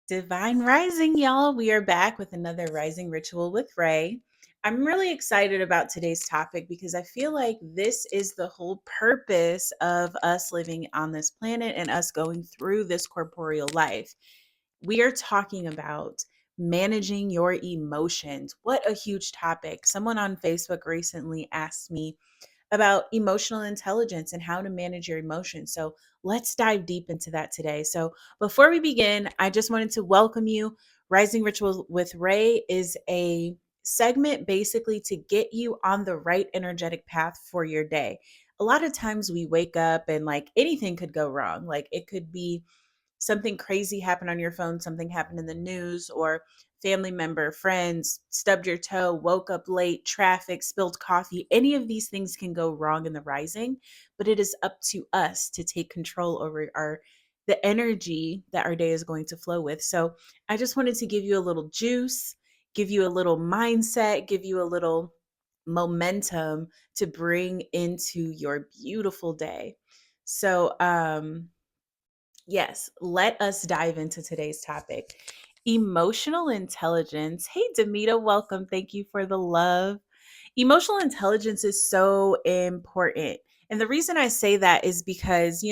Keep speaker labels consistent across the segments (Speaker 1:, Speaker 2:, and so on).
Speaker 1: Divine Rising, y'all. We are back with another Rising Ritual with Ray. I'm really excited about today's topic because I feel like this is the whole purpose of us living on this planet and us going through this corporeal life. We are talking about managing your emotions. What a huge topic. Someone on Facebook recently asked me about emotional intelligence and how to manage your emotions. So let's dive deep into that today. So before we begin, I just wanted to welcome you. Rising Ritual with Ray is a segment basically to get you on the right energetic path for your day. A lot of times we wake up and like anything could go wrong. Like it could be something crazy happened on your phone, something happened in the news, or family member, friends stubbed your toe, woke up late, traffic, spilled coffee. Any of these things can go wrong in the rising, but it is up to us to take control over our the energy that our day is going to flow with. So, I just wanted to give you a little juice, give you a little mindset, give you a little momentum to bring into your beautiful day. So, yes, let us dive into today's topic. Emotional intelligence. Hey, Demita, welcome. Thank you for the love. Emotional intelligence is so important. And the reason I say that is because,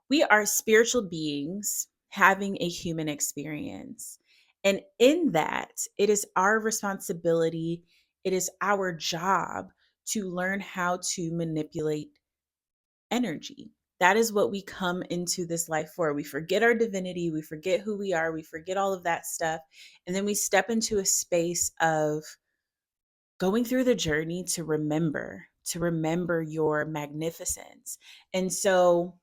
Speaker 1: we are spiritual beings having a human experience. And in that, it is our responsibility, it is our job to learn how to manipulate energy. That is what we come into this life for. We forget our divinity, we forget who we are, we forget all of that stuff. And then we step into a space of going through the journey to remember your magnificence. And so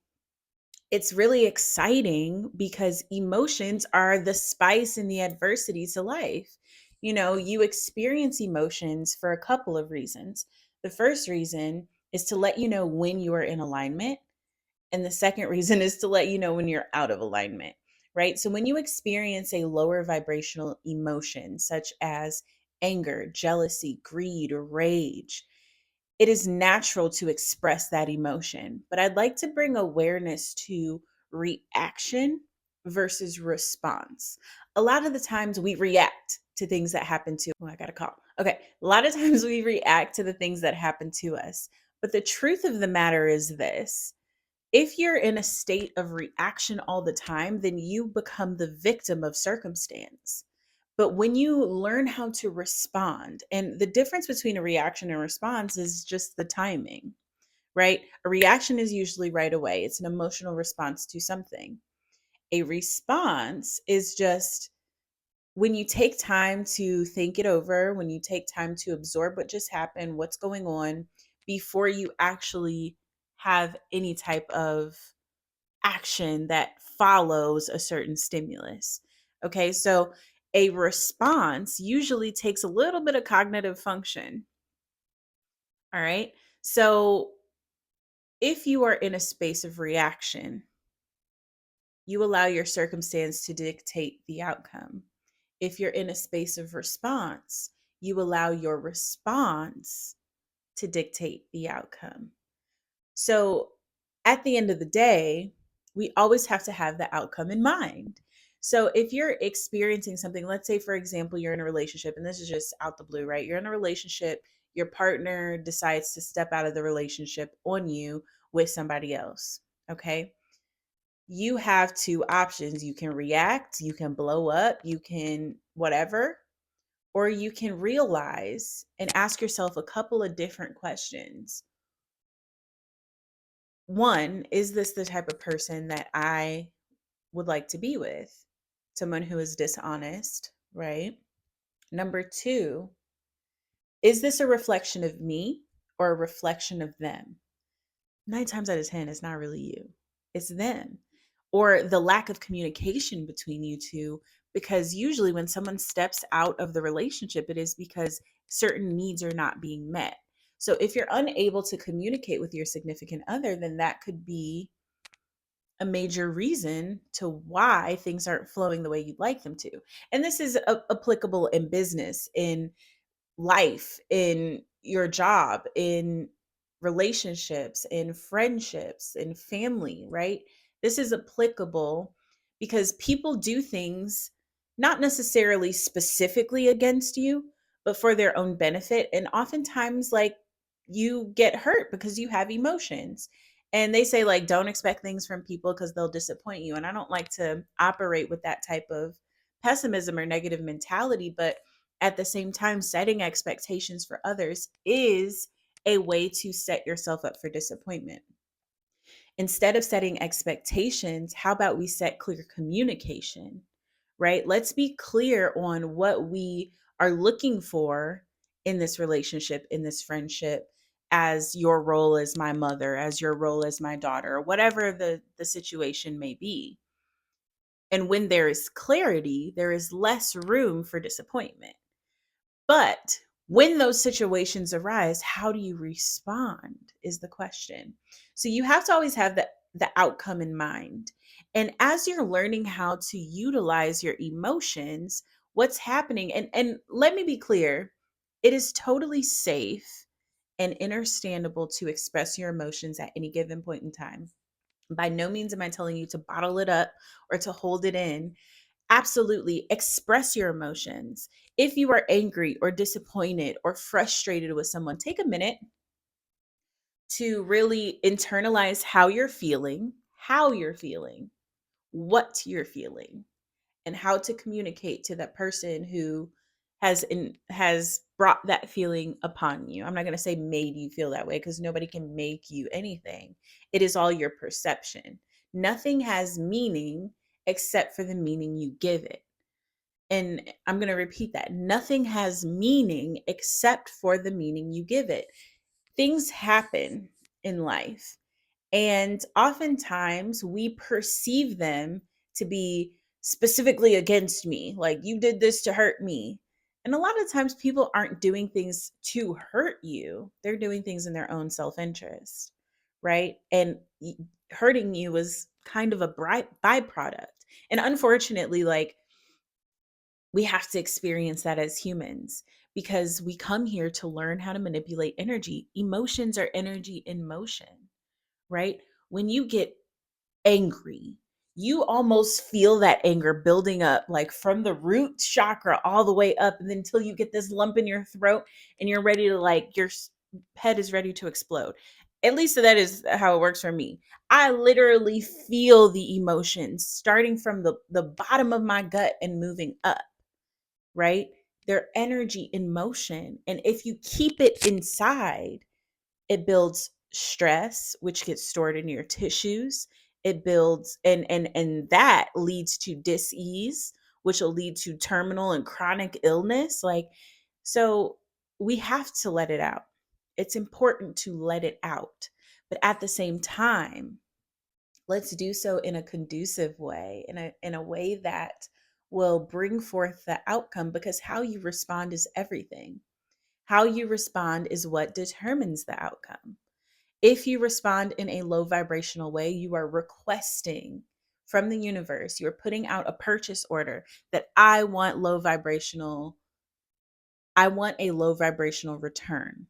Speaker 1: it's really exciting because emotions are the spice and the adversity to life. You experience emotions for a couple of reasons. The first reason is to let you know when you are in alignment. And the second reason is to let you know when you're out of alignment, right? So when you experience a lower vibrational emotion, such as anger, jealousy, greed, or rage, it is natural to express that emotion. But I'd like to bring awareness to reaction versus response. A lot of the times we react to things that happen to, oh, I got a call. Okay. A lot of times we react to the things that happen to us. But the truth of the matter is this: if you're in a state of reaction all the time, then you become the victim of circumstance. But when you learn how to respond, and the difference between a reaction and response is just the timing, right? A reaction is usually right away, it's an emotional response to something. A response is just when you take time to think it over, when you take time to absorb what just happened, what's going on, before you actually have any type of action that follows a certain stimulus. Okay, so a response usually takes a little bit of cognitive function. All right, so if you are in a space of reaction, you allow your circumstance to dictate the outcome. If you're in a space of response, you allow your response to dictate the outcome. So at the end of the day, we always have to have the outcome in mind. So if you're experiencing something, let's say, for example, you're in a relationship, and this is just out the blue, right? You're in a relationship, your partner decides to step out of the relationship on you with somebody else. Okay. You have two options. You can react, you can blow up, you can whatever, or you can realize and ask yourself a couple of different questions. One, is this the type of person that I would like to be with? Someone who is dishonest, right? Number two, is this a reflection of me or a reflection of them? 9 times out of 10, it's not really you, it's them. Or the lack of communication between you two, because usually when someone steps out of the relationship, it is because certain needs are not being met. So if you're unable to communicate with your significant other, then that could be a major reason to why things aren't flowing the way you'd like them to. And this is applicable in business, in life, in your job, in relationships, in friendships, in family, right? This is applicable because people do things not necessarily specifically against you, but for their own benefit. And oftentimes, like, you get hurt because you have emotions. And they say, like, don't expect things from people because they'll disappoint you. And I don't like to operate with that type of pessimism or negative mentality. But at the same time, setting expectations for others is a way to set yourself up for disappointment. Instead of setting expectations, how about we set clear communication, right? Let's be clear on what we are looking for in this relationship, in this friendship, as your role as my mother, as your role as my daughter, or whatever the situation may be. And when there is clarity, there is less room for disappointment. But when those situations arise, how do you respond is the question. So you have to always have the outcome in mind. And as you're learning how to utilize your emotions, what's happening, and let me be clear, it is totally safe and understandable to express your emotions at any given point in time. By no means am I telling you to bottle it up or to hold it in. Absolutely express your emotions. If you are angry or disappointed or frustrated with someone, take a minute to really internalize how you're feeling, what you're feeling, and how to communicate to that person who has brought that feeling upon you. I'm not going to say made you feel that way because nobody can make you anything. It is all your perception. Nothing has meaning except for the meaning you give it. And I'm going to repeat that. Nothing has meaning except for the meaning you give it. Things happen in life, and oftentimes we perceive them to be specifically against me, like you did this to hurt me. And a lot of times people aren't doing things to hurt you, they're doing things in their own self interest, right? And hurting you is kind of a byproduct. And unfortunately, like, we have to experience that as humans because we come here to learn how to manipulate energy. Emotions are energy in motion, right? When you get angry, you almost feel that anger building up, like from the root chakra all the way up, and then until you get this lump in your throat and you're ready to, like, your head is ready to explode. At least that is how it works for me. I literally feel the emotions starting from the bottom of my gut and moving up, right? Their energy in motion. And if you keep it inside, it builds stress, which gets stored in your tissues. It builds and that leads to dis-ease, which will lead to terminal and chronic illness. Like, so we have to let it out. It's important to let it out. But at the same time, let's do so in a conducive way, in a way that will bring forth the outcome, because how you respond is everything. How you respond is what determines the outcome. If you respond in a low vibrational way, you are requesting from the universe, you're putting out a purchase order that I want a low vibrational return,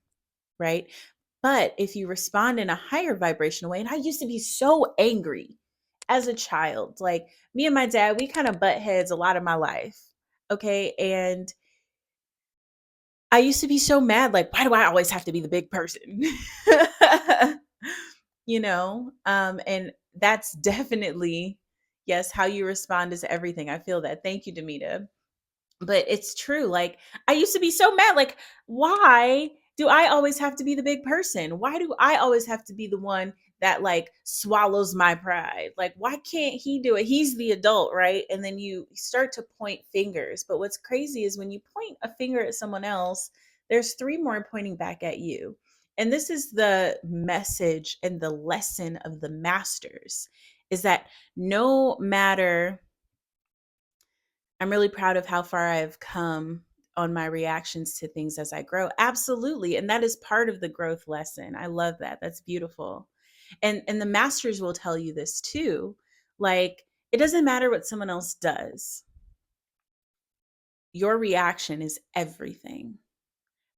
Speaker 1: right? But if you respond in a higher vibrational way, and I used to be so angry as a child, like, me and my dad, we kind of butt heads a lot of my life. Okay. And I used to be so mad, like, why do I always have to be the big person? And that's definitely, yes, how you respond is everything. I feel that. Thank you, Demita. But it's true. Like, I used to be so mad. Like, why do I always have to be the big person? Why do I always have to be the one that, like, swallows my pride? Like, why can't he do it? He's the adult, right? And then you start to point fingers. But what's crazy is when you point a finger at someone else, there's three more pointing back at you. And this is the message and the lesson of the masters, is that no matter, I'm really proud of how far I've come on my reactions to things as I grow. Absolutely. And that is part of the growth lesson. I love that. That's beautiful. And the masters will tell you this too. Like, it doesn't matter what someone else does. Your reaction is everything,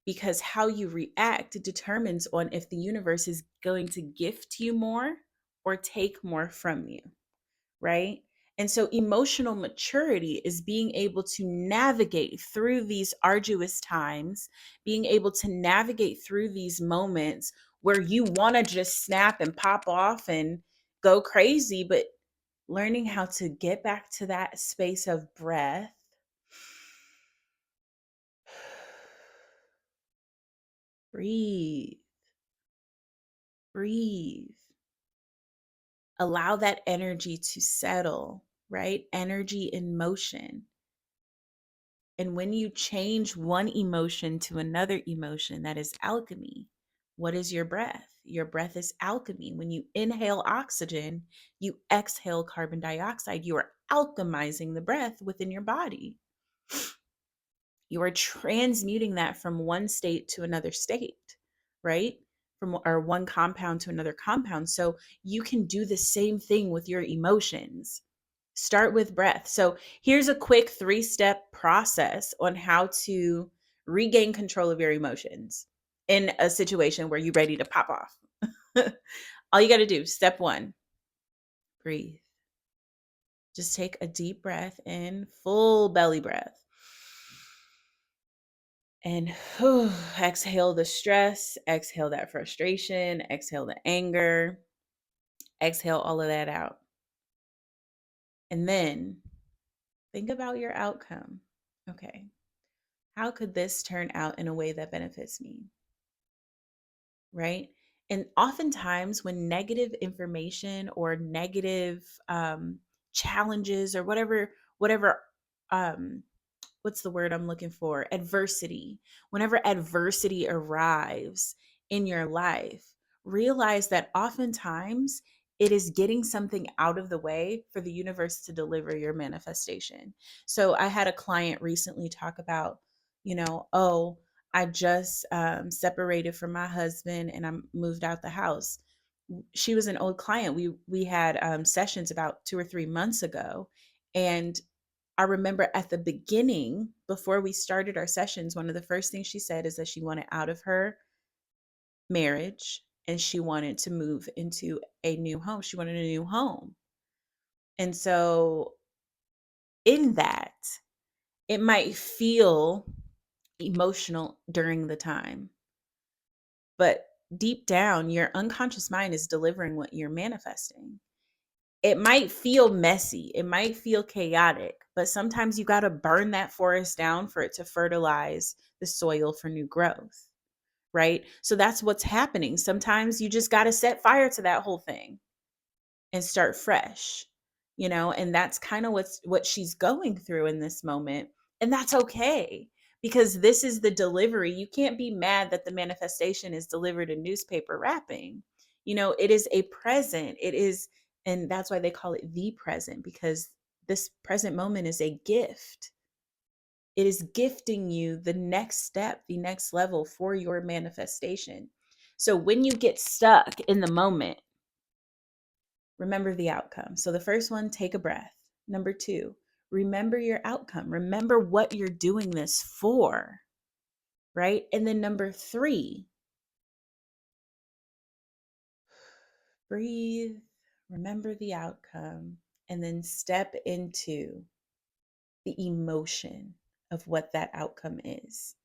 Speaker 1: because how you react determines on if the universe is going to gift you more or take more from you, right? And so emotional maturity is being able to navigate through these arduous times, being able to navigate through these moments where you want to just snap and pop off and go crazy, but learning how to get back to that space of breath, breathe, breathe, allow that energy to settle, right? Energy in motion. And when you change one emotion to another emotion, that is alchemy. What is your breath? Your breath is alchemy. When you inhale oxygen, you exhale carbon dioxide. You are alchemizing the breath within your body. You are transmuting that from one state to another state, right? From or one compound to another compound. So you can do the same thing with your emotions. Start with breath. So here's a quick 3-step process on how to regain control of your emotions in a situation where you're ready to pop off. All you got to do, step 1, breathe. Just take a deep breath in, full belly breath. And exhale the stress, exhale that frustration, exhale the anger, exhale all of that out. And then think about your outcome. Okay, how could this turn out in a way that benefits me? Right? And oftentimes, when negative information or negative challenges or whatever um, what's the word I'm looking for? Adversity. Whenever adversity arrives in your life, realize that oftentimes it is getting something out of the way for the universe to deliver your manifestation. So I had a client recently talk about, oh, I just separated from my husband and I moved out the house. She was an old client. We had sessions about 2 or 3 months ago, and I remember at the beginning, before we started our sessions, one of the first things she said is that she wanted out of her marriage and she wanted to move into a new home. She wanted a new home. And so, in that, it might feel emotional during the time, but deep down, your unconscious mind is delivering what you're manifesting. It might feel messy, it might feel chaotic, but sometimes you got to burn that forest down for it to fertilize the soil for new growth, right? So that's what's happening. Sometimes you just got to set fire to that whole thing and start fresh, and that's kind of what she's going through in this moment. And that's okay, because this is the delivery. You can't be mad that the manifestation is delivered in newspaper wrapping. It is a present. It is, and that's why they call it the present, because this present moment is a gift. It is gifting you the next step, the next level for your manifestation. So when you get stuck in the moment, remember the outcome. So the first one, take a breath. Number 2, remember your outcome. Remember what you're doing this for, right? And then number 3, breathe, remember the outcome, and then step into the emotion of what that outcome is.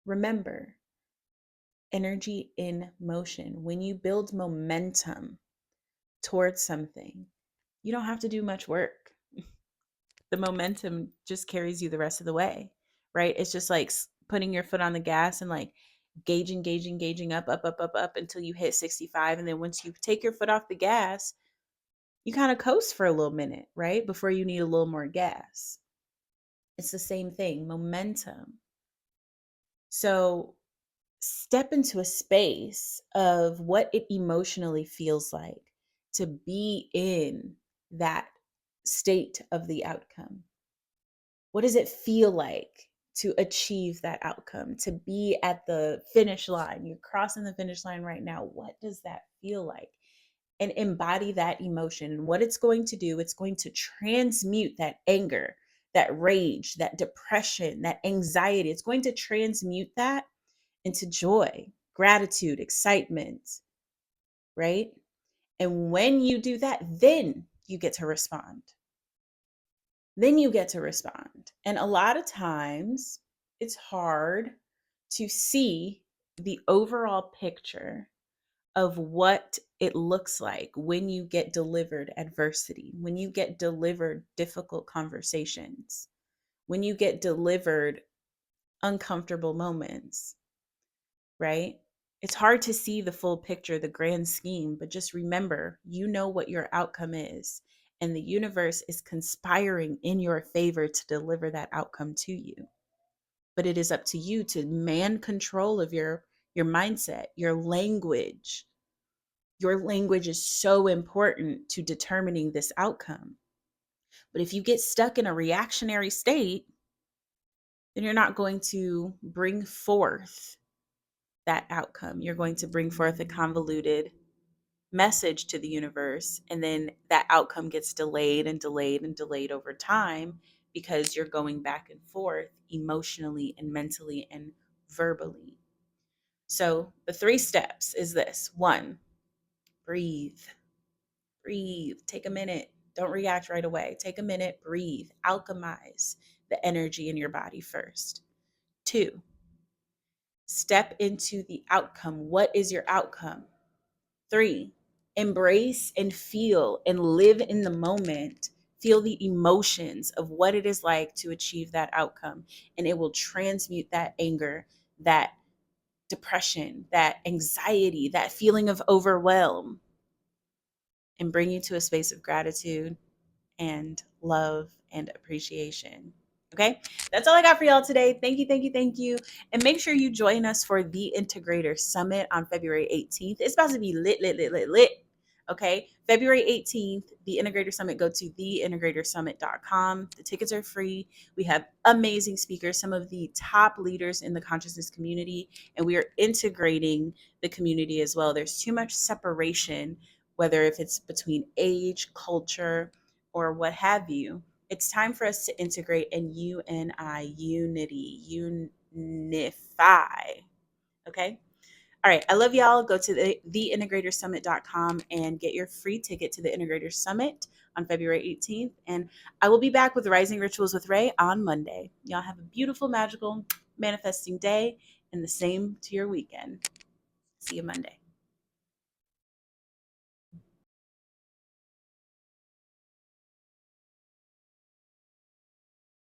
Speaker 1: Remember, energy in motion. When you build momentum towards something, you don't have to do much work. The momentum just carries you the rest of the way, right? It's just like putting your foot on the gas and like gauging up, up until you hit 65. And then once you take your foot off the gas, you kind of coast for a little minute, right? Before you need a little more gas. It's the same thing, momentum. So step into a space of what it emotionally feels like to be in that state of the outcome. What does it feel like to achieve that outcome, to be at the finish line? You're crossing the finish line right now. What does that feel like? And embody that emotion. And what it's going to do, it's going to transmute that anger, that rage, that depression, that anxiety. It's going to transmute that into joy, gratitude, excitement, right? And when you do that, then you get to respond. Then you get to respond. And a lot of times it's hard to see the overall picture of what it looks like when you get delivered adversity, when you get delivered difficult conversations, when you get delivered uncomfortable moments, right? It's hard to see the full picture, the grand scheme, but just remember, you know what your outcome is, and the universe is conspiring in your favor to deliver that outcome to you. But it is up to you to man control of your mindset, your language. Your language is so important to determining this outcome. But if you get stuck in a reactionary state, then you're not going to bring forth that outcome. You're going to bring forth a convoluted message to the universe, and then that outcome gets delayed and delayed and delayed over time because you're going back and forth emotionally and mentally and verbally. So the 3 steps is this: 1, breathe. Breathe. Take a minute. Don't react right away. Take a minute, breathe, alchemize the energy in your body first. 2, step into the outcome. What is your outcome? 3, embrace and feel and live in the moment. Feel the emotions of what it is like to achieve that outcome. And it will transmute that anger, that depression, that anxiety, that feeling of overwhelm, and bring you to a space of gratitude and love and appreciation. Okay, that's all I got for y'all today. Thank you, thank you, thank you. And make sure you join us for the Integrator Summit on February 18th. It's about to be lit, lit, lit, lit, lit. Okay, February 18th, the Integrator Summit. Go to theintegratorsummit.com. The tickets are free. We have amazing speakers, some of the top leaders in the consciousness community, and we are integrating the community as well. There's too much separation, whether if it's between age, culture, or what have you. It's time for us to integrate and unity, unify. Okay. All right. I love y'all. Go to theintegratorsummit.com and get your free ticket to the Integrator Summit on February 18th. And I will be back with Rising Rituals with Ray on Monday. Y'all have a beautiful, magical, manifesting day, and the same to your weekend. See you Monday.